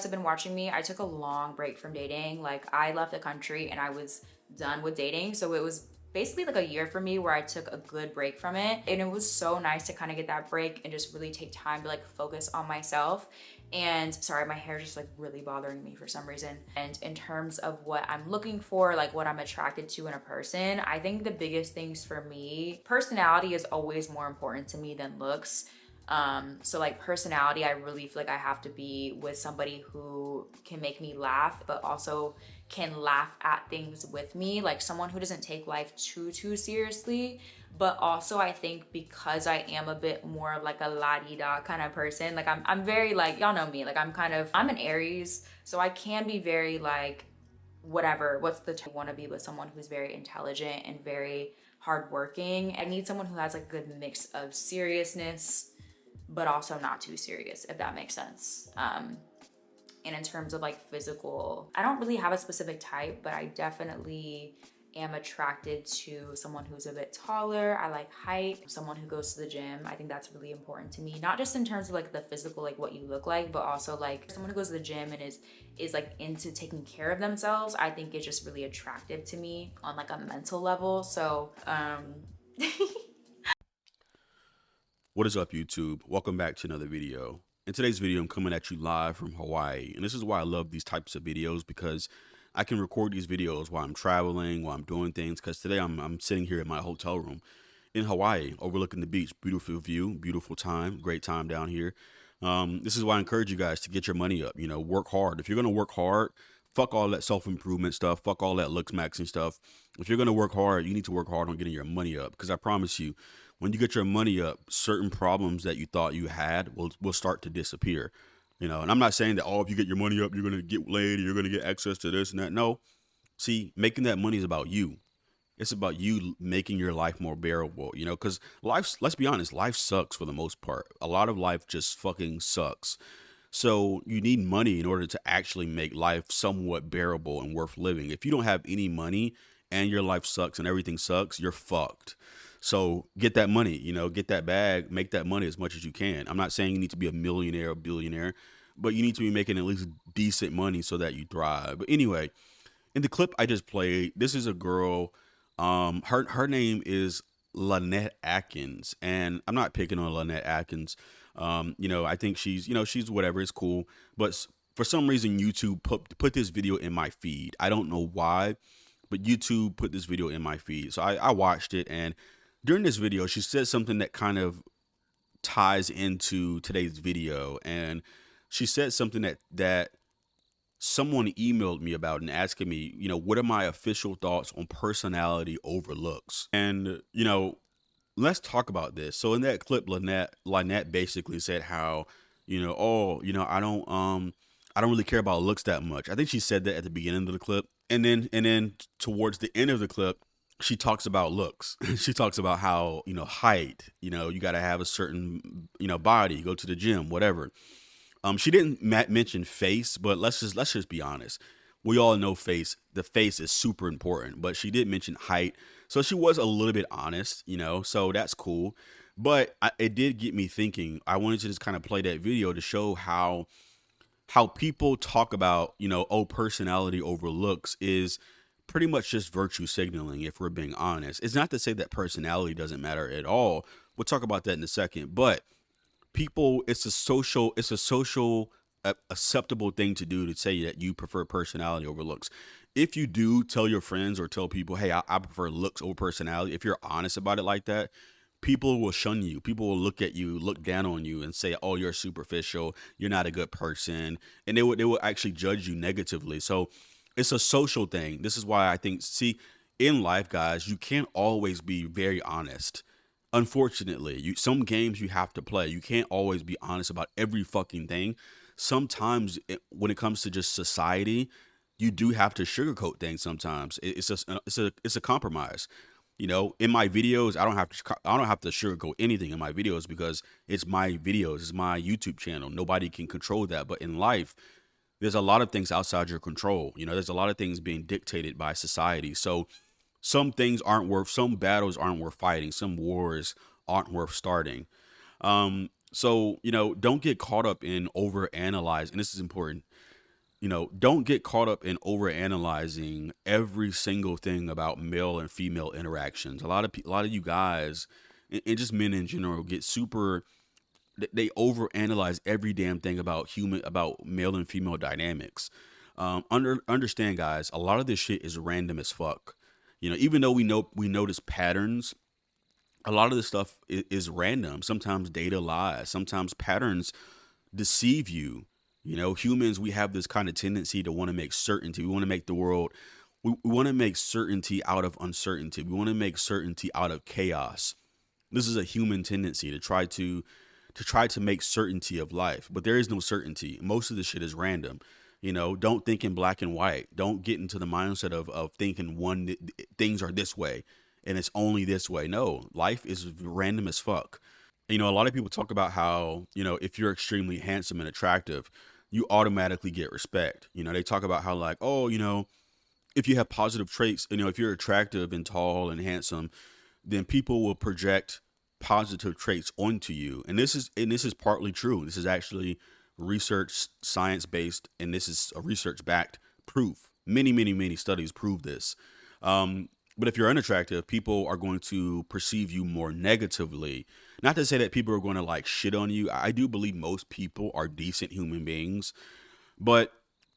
Have been watching me, I took a long break from dating. Like, I left the country and I was done with dating. So it was basically like a year for me where I took a good break from it. And it was so nice to kind of get that break and just really take time to like focus on myself. And sorry, my hair is just like really bothering me for some reason. And in terms of what I'm looking for, like what I'm attracted to in a person, I think the biggest things for me, personality is always more important to me than looks. So like personality, I really feel like I have to be with somebody who can make me laugh, but also can laugh at things with me, like someone who doesn't take life too seriously. But also I think because I am a bit more of like a la-di-da kind of person, like I'm very like, y'all know me, like I'm an Aries, so I can be very like, whatever, what's the term? I want to be with someone who's very intelligent and very hardworking. I need someone who has like a good mix of seriousness but also not too serious, if that makes sense. And in terms of like physical, I don't really have a specific type, but I definitely am attracted to someone who's a bit taller. I like height, someone who goes to the gym. I think that's really important to me, not just in terms of like the physical, like what you look like, but also like someone who goes to the gym and is like into taking care of themselves. I think is just really attractive to me on like a mental level. So What is up, YouTube? Welcome back to another video. In today's video, I'm coming at you live from Hawaii. And this is why I love these types of videos, because I can record these videos while I'm traveling, while I'm doing things. Because today I'm sitting here in my hotel room in Hawaii, overlooking the beach. Beautiful view, beautiful time, great time down here. This is why I encourage you guys to get your money up. You know, work hard. If you're going to work hard, fuck all that self-improvement stuff. Fuck all that looks maxing stuff. If you're going to work hard, you need to work hard on getting your money up. Because I promise you, when you get your money up, certain problems that you thought you had will start to disappear. You know, and I'm not saying that, oh, if you get your money up, you're going to get laid, you're going to get access to this and that. No. See, making that money is about you. It's about you making your life more bearable, you know, because let's be honest, life sucks for the most part. A lot of life just fucking sucks. So you need money in order to actually make life somewhat bearable and worth living. If you don't have any money and your life sucks and everything sucks, you're fucked. So get that money, you know, get that bag, make that money as much as you can. I'm not saying you need to be a millionaire or billionaire, but you need to be making at least decent money so that you thrive. But anyway, in the clip I just played, this is a girl. Her name is Lynette Atkins, and I'm not picking on Lynette Atkins. You know, I think she's, you know, she's whatever, it's cool. But for some reason, YouTube put this video in my feed. I don't know why, but YouTube put this video in my feed. So I watched it, and during this video, she said something that kind of ties into today's video, and she said something that someone emailed me about and asking me, you know, what are my official thoughts on personality over looks? And, you know, let's talk about this. So in that clip, Lynette basically said how, you know, oh, you know, I don't really care about looks that much. I think she said that at the beginning of the clip. And then towards the end of the clip, she talks about looks. She talks about how, you know, height, you know, you got to have a certain, you know, body, go to the gym, whatever. She didn't mention face, but let's just be honest. We all know face. The face is super important, but she did mention height, so she was a little bit honest, you know. So that's cool. But it did get me thinking. I wanted to just kind of play that video to show how people talk about, you know, oh, personality over looks is pretty much just virtue signaling. If we're being honest, it's not to say that personality doesn't matter at all. We'll talk about that in a second, but people, it's a social acceptable thing to do to say that you prefer personality over looks. If you do tell your friends or tell people, hey, I prefer looks over personality, if you're honest about it like that, people will shun you. People will look at you, look down on you, and say, oh, you're superficial, you're not a good person, and they will actually judge you negatively. So it's a social thing. This is why I think, see, in life, guys, you can't always be very honest. Unfortunately, some games you have to play. You can't always be honest about every fucking thing. Sometimes when it comes to just society, you do have to sugarcoat things. Sometimes it's just it's a compromise. You know, in my videos, I don't have to sugarcoat anything in my videos because it's my videos, it's my YouTube channel. Nobody can control that. But in life, there's a lot of things outside your control. You know, there's a lot of things being dictated by society. So some battles aren't worth fighting. Some wars aren't worth starting. So, you know, don't get caught up in over analyze. And this is important. don't get caught up in overanalyzing every single thing about male and female interactions. A lot of you guys, and just men in general, get super. They overanalyze every damn thing about male and female dynamics. Understand, guys. A lot of this shit is random as fuck. Even though we notice patterns, a lot of this stuff is random. Sometimes data lies. Sometimes patterns deceive you. Humans, we have this kind of tendency to want to make certainty. We want to make the world, we want to make certainty out of uncertainty. We want to make certainty out of chaos. This is a human tendency to try to make certainty of life, but there is no certainty. Most of this shit is random. Don't think in black and white. Don't get into the mindset of thinking things are this way and it's only this way. No, life is random as fuck. A lot of people talk about how, if you're extremely handsome and attractive, you automatically get respect. They talk about how, like, oh, if you have positive traits, if you're attractive and tall and handsome, then people will project positive traits onto you. And this is partly true. This is actually research, science based, and this is a research backed proof. Many, many, many studies prove this. But if you're unattractive, people are going to perceive you more negatively. Not to say that people are going to like shit on you. I do believe most people are decent human beings, but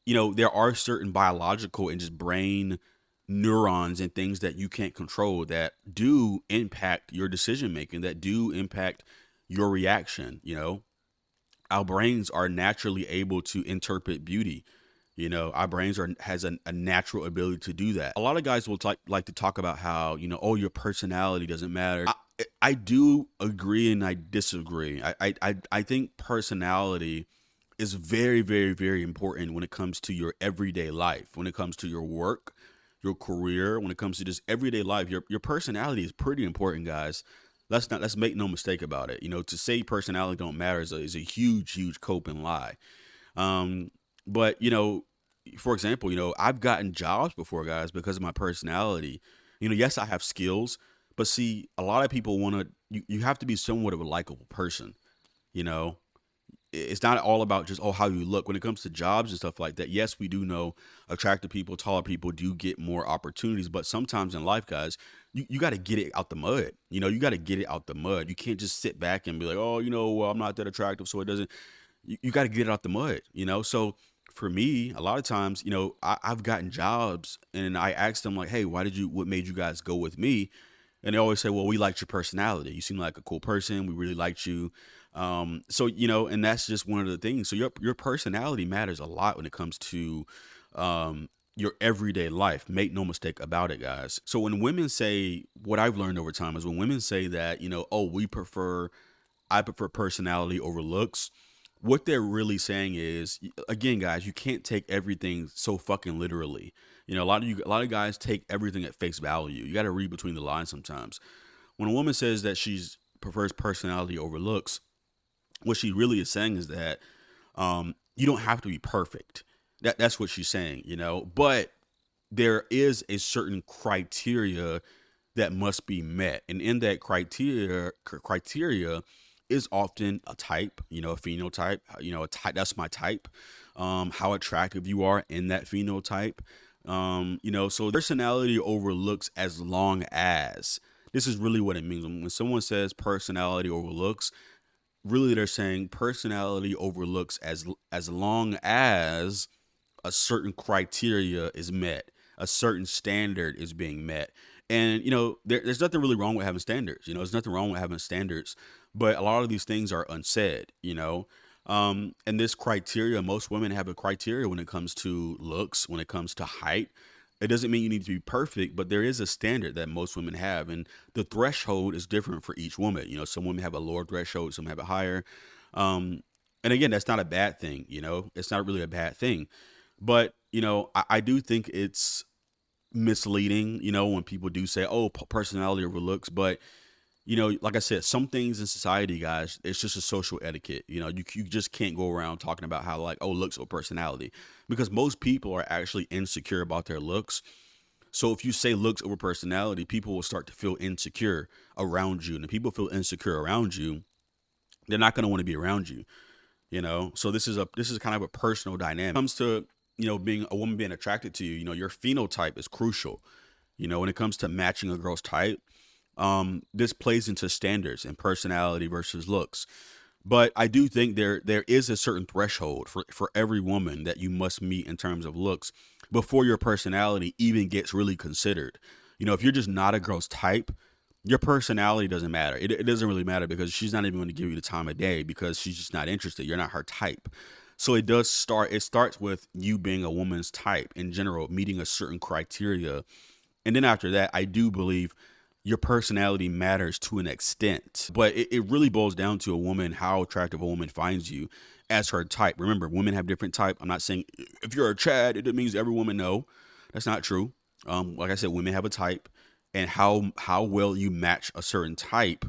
there are certain biological and just brain neurons and things that you can't control that do impact your decision making, that do impact your reaction. Our brains are naturally able to interpret beauty. Our brains has a natural ability to do that. A lot of guys will like to talk about how, oh, your personality doesn't matter. I do agree and I disagree. I think personality is very, very, very important when it comes to your everyday life, when it comes to your work, your career, when it comes to just everyday life. Your personality is pretty important, guys. Let's make no mistake about it. To say personality don't matter is a huge, huge coping lie. But for example, I've gotten jobs before, guys, because of my personality. Yes, I have skills, but see, a lot of people want to. You have to be somewhat of a likable person. You know, it's not all about just how you look when it comes to jobs and stuff like that. Yes, we do know attractive people, taller people do get more opportunities, but sometimes in life, guys, you got to get it out the mud. You got to get it out the mud. You can't just sit back and be like, oh, well, I'm not that attractive, so it doesn't. You got to get it out the mud. So for me, a lot of times, I've gotten jobs and I asked them like, hey, what made you guys go with me? And they always say, well, we liked your personality. You seem like a cool person. We really liked you. So, and that's just one of the things. So your personality matters a lot when it comes to, your everyday life. Make no mistake about it, guys. So when women say, what I've learned over time is when women say that, oh, I prefer personality over looks. What they're really saying is, again, guys, you can't take everything so fucking literally. A lot of guys take everything at face value. You got to read between the lines sometimes. When a woman says that she's prefers personality over looks, what she really is saying is that you don't have to be perfect. That's what she's saying, But there is a certain criteria that must be met, and in that criteria is often a type, a phenotype, a type. That's my type. How attractive you are in that phenotype. So personality over looks, as long as this is really what it means. When someone says personality over looks, really they're saying personality over looks as long as a certain criteria is met, a certain standard is being met. And there's nothing really wrong with having standards. There's nothing wrong with having standards, but a lot of these things are unsaid. And this criteria, most women have a criteria when it comes to looks, when it comes to height. It doesn't mean you need to be perfect, but there is a standard that most women have, and the threshold is different for each woman. Some women have a lower threshold, some have it higher. And again, that's not a bad thing. It's not really a bad thing, but I do think it's misleading. When people do say, "Oh, personality over looks," but like I said, some things in society, guys, it's just a social etiquette. You just can't go around talking about how like, oh, looks or personality, because most people are actually insecure about their looks. So if you say looks over personality, people will start to feel insecure around you. And if people feel insecure around you, they're not going to want to be around you. So this is kind of a personal dynamic. When it comes to being a woman being attracted to you, your phenotype is crucial. When it comes to matching a girl's type, this plays into standards and personality versus looks. But I do think there is a certain threshold for every woman that you must meet in terms of looks before your personality even gets really considered. If you're just not a girl's type, your personality doesn't matter. It doesn't really matter because she's not even going to give you the time of day because she's just not interested. You're not her type. So it starts with you being a woman's type in general, meeting a certain criteria. And then after that, I do believe your personality matters to an extent, but it really boils down to a woman, how attractive a woman finds you as her type. Remember, women have different type. I'm not saying if you're a Chad, it means every woman. No, that's not true. Like I said, women have a type, and how well you match a certain type,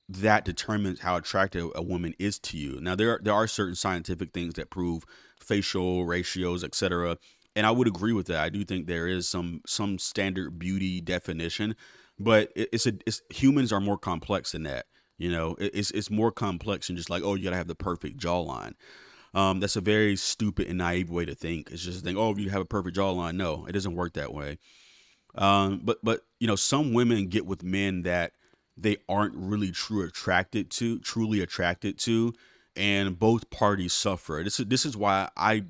that determines how attractive a woman is to you. Now, there are certain scientific things that prove facial ratios, etc. And I would agree with that. I do think there is some standard beauty definition, but it's humans are more complex than that. It's more complex than just like, oh, you gotta have the perfect jawline. That's a very stupid and naive way to think. It's just to think, oh, you have a perfect jawline. No, it doesn't work that way. But some women get with men that they aren't really truly attracted to, and both parties suffer. This is why I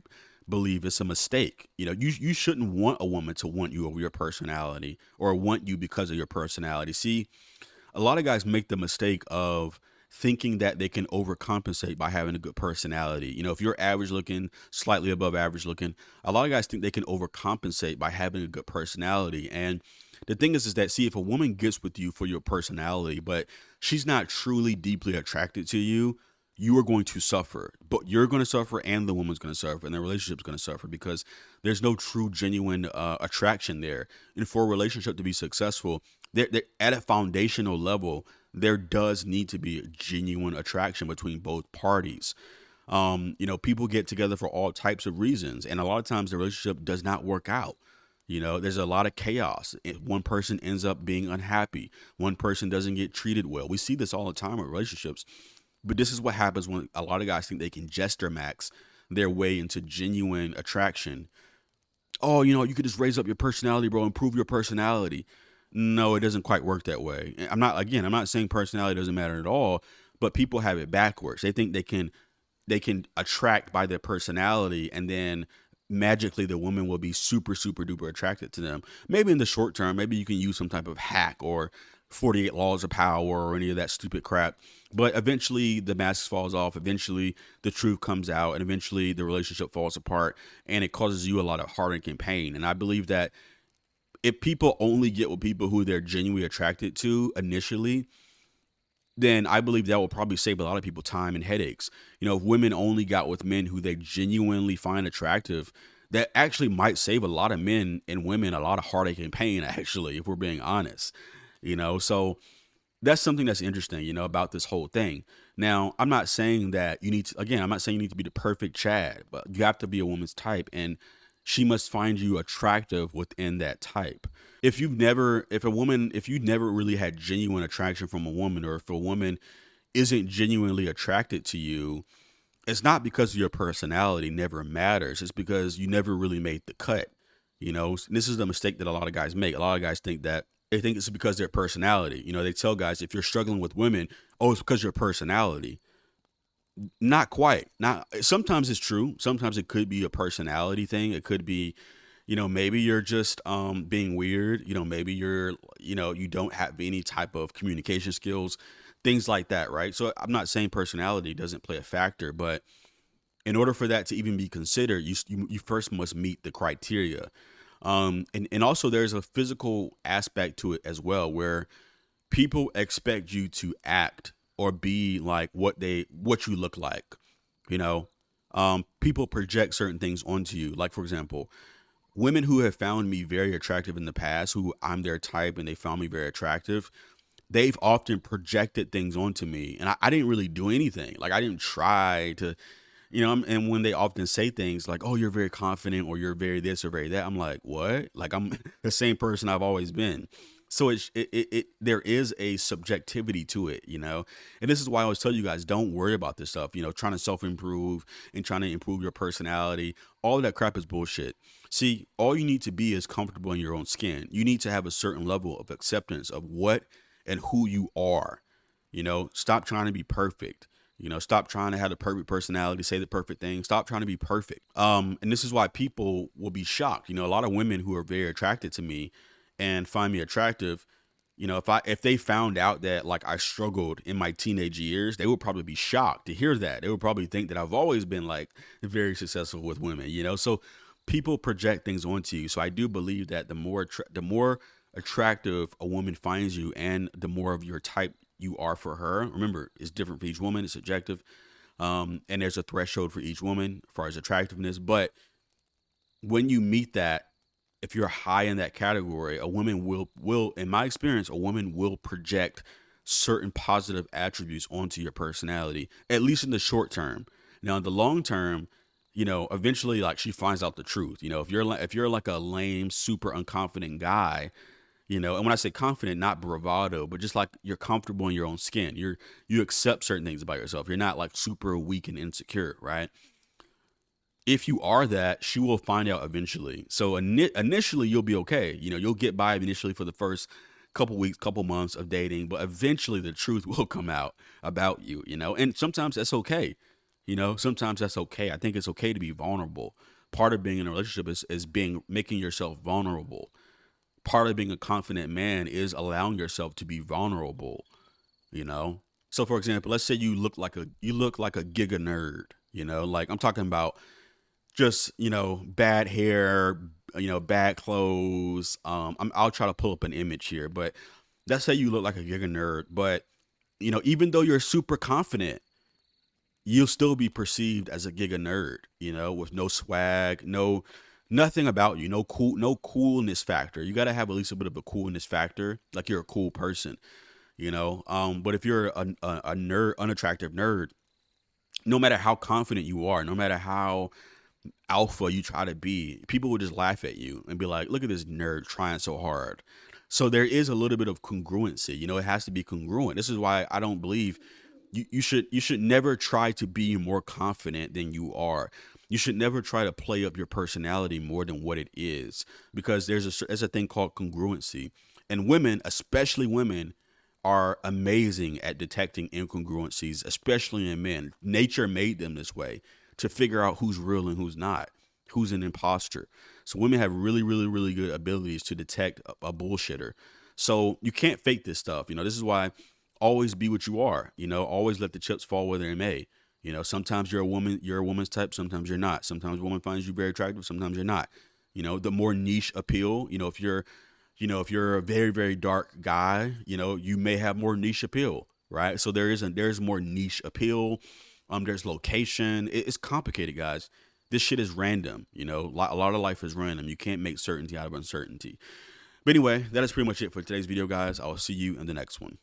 believe it's a mistake. You shouldn't want a woman to want you over your personality or want you because of your personality. See, a lot of guys make the mistake of thinking that they can overcompensate by having a good personality. If you're average looking, slightly above average looking, a lot of guys think they can overcompensate by having a good personality. And the thing is that, see, if a woman gets with you for your personality, but she's not truly deeply attracted to you, you are going to suffer. But you're going to suffer, and the woman's going to suffer, and the relationship's going to suffer because there's no true, genuine attraction there. And for a relationship to be successful, there at a foundational level, there does need to be a genuine attraction between both parties. People get together for all types of reasons, and a lot of times the relationship does not work out. There's a lot of chaos. One person ends up being unhappy. One person doesn't get treated well. We see this all the time with relationships. But this is what happens when a lot of guys think they can gesture max their way into genuine attraction. Oh, you could just raise up your personality, bro, improve your personality. No, it doesn't quite work that way. I'm not saying personality doesn't matter at all, but people have it backwards. They think they can attract by their personality, and then magically the woman will be super, super duper attracted to them. Maybe in the short term, maybe you can use some type of hack or 48 laws of power or any of that stupid crap. But eventually the mask falls off. Eventually the truth comes out, and eventually the relationship falls apart, and it causes you a lot of heartache and pain. And I believe that if people only get with people who they're genuinely attracted to initially, then I believe that will probably save a lot of people time and headaches. If women only got with men who they genuinely find attractive, that actually might save a lot of men and women a lot of heartache and pain, actually, if we're being honest. So that's something that's interesting, about this whole thing. Now, I'm not saying that I'm not saying you need to be the perfect Chad, but you have to be a woman's type, and she must find you attractive within that type. If you never really had genuine attraction from a woman, or if a woman isn't genuinely attracted to you, it's not because your personality never matters. It's because you never really made the cut. This is the mistake that a lot of guys make. A lot of guys think that they think it's because their personality. They tell guys, if you're struggling with women, oh, it's because your personality. Not quite. Not sometimes it's true. Sometimes it could be a personality thing. It could be, maybe you're just being weird. Maybe you don't have any type of communication skills, things like that, right? So I'm not saying personality doesn't play a factor, but in order for that to even be considered, you first must meet the criteria. And also there's a physical aspect to it as well, where people expect you to act or be like what you look like. People project certain things onto you. Like, for example, women who have found me very attractive in the past, who I'm their type and they found me very attractive, they've often projected things onto me, and I didn't really do anything. Like, I didn't try to, and when they often say things like, oh, you're very confident, or you're very this or very that, I'm like, what? Like, I'm the same person I've always been. So there is a subjectivity to it, you know, and this is why I always tell you guys, don't worry about this stuff, you know, trying to self improve and trying to improve your personality. All of that crap is bullshit. See, all you need to be is comfortable in your own skin. You need to have a certain level of acceptance of what and who you are. You know, stop trying to be perfect. You know, stop trying to have the perfect personality, say the perfect thing. Stop trying to be perfect. And this is why people will be shocked. You know, a lot of women who are very attracted to me and find me attractive, you know, if they found out that like I struggled in my teenage years, they would probably be shocked to hear that. They would probably think that I've always been like very successful with women, you know. So people project things onto you. So I do believe that the more attractive a woman finds you, and the more of your type you are for her. Remember, it's different for each woman. It's subjective, and there's a threshold for each woman as far as attractiveness. But when you meet that, if you're high in that category, a woman will in my experience, a woman will project certain positive attributes onto your personality, at least in the short term. Now, in the long term, you know, eventually, like, she finds out the truth. You know, if you're like a lame, super unconfident guy, you know, and when I say confident, not bravado, but just like you're comfortable in your own skin. You accept certain things about yourself. You're not like super weak and insecure, right? If you are that, she will find out eventually. So initially, you'll be okay. You know, you'll get by initially for the first couple weeks, couple months of dating, but eventually the truth will come out about you, you know, and sometimes that's okay. You know, sometimes that's okay. I think it's okay to be vulnerable. Part of being in a relationship is making yourself vulnerable. Part of being a confident man is allowing yourself to be vulnerable, you know. So for example, let's say you look like a giga nerd, you know, like I'm talking about just, you know, bad hair, you know, bad clothes. I'll try to pull up an image here, but let's say you look like a giga nerd, but you know, even though you're super confident, you'll still be perceived as a giga nerd, you know, with no swag, nothing about you, no coolness factor. You got to have at least a bit of a coolness factor, like you're a cool person, you know. But if you're a nerd, unattractive nerd, no matter how confident you are, no matter how alpha you try to be, people will just laugh at you and be like, look at this nerd trying so hard. So there is a little bit of congruency, you know, it has to be congruent. This is why I don't believe you should never try to be more confident than you are. You should never try to play up your personality more than what it is, because there's a thing called congruency. And women, especially women, are amazing at detecting incongruencies, especially in men. Nature made them this way to figure out who's real and who's not, who's an imposter. So women have really, really, really good abilities to detect a bullshitter. So you can't fake this stuff. You know, this is why always be what you are. You know, always let the chips fall where they may. You know, sometimes you're a woman's type, sometimes you're not. Sometimes a woman finds you very attractive, sometimes you're not. You know, the more niche appeal, if you're a very, very dark guy, you know, you may have more niche appeal, right? So there's more niche appeal. There's location. It's complicated, guys. This shit is random. You know, a lot of life is random. You can't make certainty out of uncertainty. But anyway, that is pretty much it for today's video, guys. I will see you in the next one.